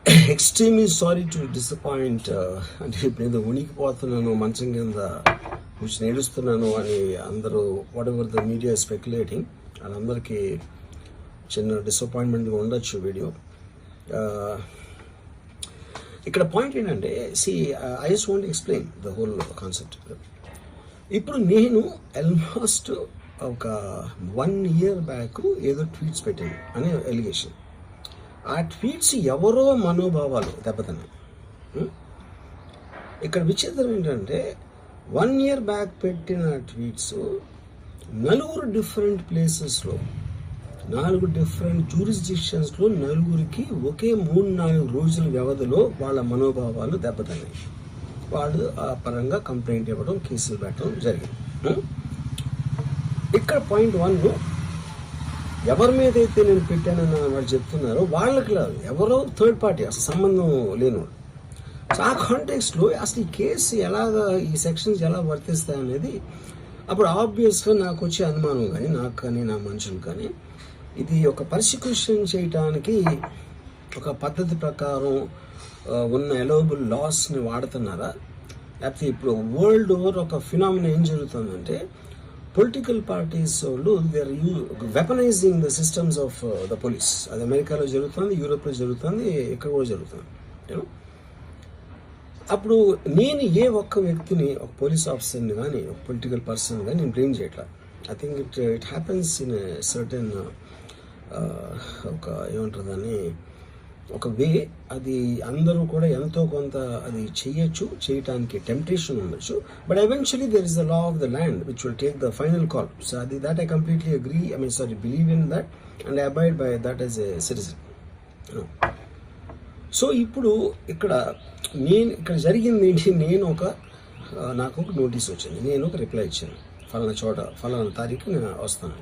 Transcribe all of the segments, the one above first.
Extremely sorry to disappoint. అంటే ఇప్పుడు ఏదో ఉనికిపోతున్నాను, మంచం కింద కూర్చొని ఏడుస్తున్నాను అని అందరూ what ever the media speculating, వాళ్ళందరికీ చిన్న డిసప్పాయింట్మెంట్గా ఉండొచ్చు వీడియో. ఇక్కడ పాయింట్ ఏంటంటే, I just want explain the whole concept. ఇప్పుడు నేను ఆల్మోస్ట్ ఒక 1 year బ్యాక్ ఏదో ట్వీట్స్ పెట్టాను అనే ఎలిగేషన్. ఆ ట్వీట్స్ ఎవరో మనోభావాలు దెబ్బతిన్నాయి. ఇక్కడ విచిత్రం ఏంటంటే 1 year బ్యాక్ పెట్టిన ట్వీట్స్ 4 డిఫరెంట్ ప్లేసెస్లో 4 డిఫరెంట్ జ్యూరిస్డిక్షన్స్లో 4కి ఒకే 3-4 రోజుల వ్యవధిలో వాళ్ళ మనోభావాలు దెబ్బతిన్నాయి. వాళ్ళు ఆ పరంగా కంప్లైంట్ ఇవ్వడం, కేసులు పెట్టడం జరిగింది. ఇక్కడ పాయింట్ 1, ఎవరి మీద అయితే నేను పెట్టానని వాళ్ళు చెప్తున్నారో వాళ్ళకి లేదు, ఎవరో థర్డ్ పార్టీ, అసలు సంబంధం లేనివాడు. సో ఆ కాంటెక్స్లో అసలు ఈ కేసు ఎలాగా, ఈ సెక్షన్స్ ఎలా వర్తిస్తాయి అనేది అప్పుడు ఆబ్వియస్గా నాకు వచ్చే అనుమానం కానీ, నాకు కానీ నా మనుషులు కానీ, ఇది ఒక పర్సిక్యూషన్ చేయటానికి ఒక పద్ధతి ప్రకారం ఉన్న ఎలోబుల్ లాస్ని వాడుతున్నారా, లేకపోతే ఇప్పుడు వరల్డ్ ఓవర్ ఒక ఫినామినా ఏం జరుగుతుందంటే పొలిటికల్ పార్టీస్ వాళ్ళు they are weaponising the systems of the police. అది అమెరికాలో జరుగుతుంది, యూరోప్లో జరుగుతుంది, ఇక్కడ కూడా జరుగుతుంది. యూనో, అప్పుడు నేను ఏ ఒక్క వ్యక్తిని, ఒక పోలీస్ ఆఫీసర్ని కానీ, ఒక పొలిటికల్ పర్సన్ కానీ నేను బ్లేమ్ చేయట్లా. I think it happens in certain ఒక ఏమంటారు దాన్ని, ఒక వే. అది అందరూ కూడా ఎంతో కొంత అది చేయటానికి టెంప్టేషన్ ఉండొచ్చు. But eventually there is the law of the land which will take the final call. So అది that I completely agree, believe in that and I abide by that as a citizen. So ఇప్పుడు ఇక్కడ జరిగింది ఏంటి, నాకు ఒక notice వచ్చింది, నేను ఒక రిప్లై ఇచ్చాను, ఫలానా చోట ఫలానా తారీఖు నేను వస్తాను.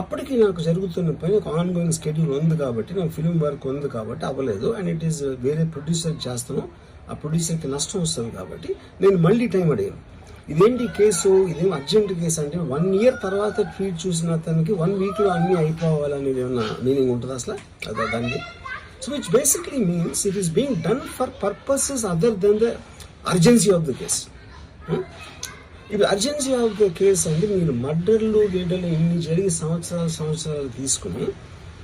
అప్పటికి నాకు జరుగుతున్న పని ఒక ఆన్గోయింగ్ స్కెడ్యూల్ ఉంది కాబట్టి, నాకు ఫిలిం వర్క్ ఉంది కాబట్టి అవ్వలేదు. అండ్ ఇట్ ఈస్ వేరే ప్రొడ్యూసర్ చేస్తాను, ఆ ప్రొడ్యూసర్కి నష్టం వస్తుంది కాబట్టి నేను మళ్ళీ టైం అడిగాను. ఇదేంటి కేసు, ఇదేం అర్జెంట్ కేసు అంటే 1 year తర్వాత ట్వీట్ చూసిన అతనికి 1 weekలో అన్నీ అయిపోవాలనేది ఏమన్నా మీనింగ్ ఉంటుంది అసలు దానికి? So which basically means it is being done for purposes other than the urgency of the case. ఇప్పుడు అర్జెన్సీ ఆఫ్ ద కేసు అంటే మీరు మర్డర్లు గేడర్లు ఇన్ని జరిగి సంవత్సరాలు తీసుకుని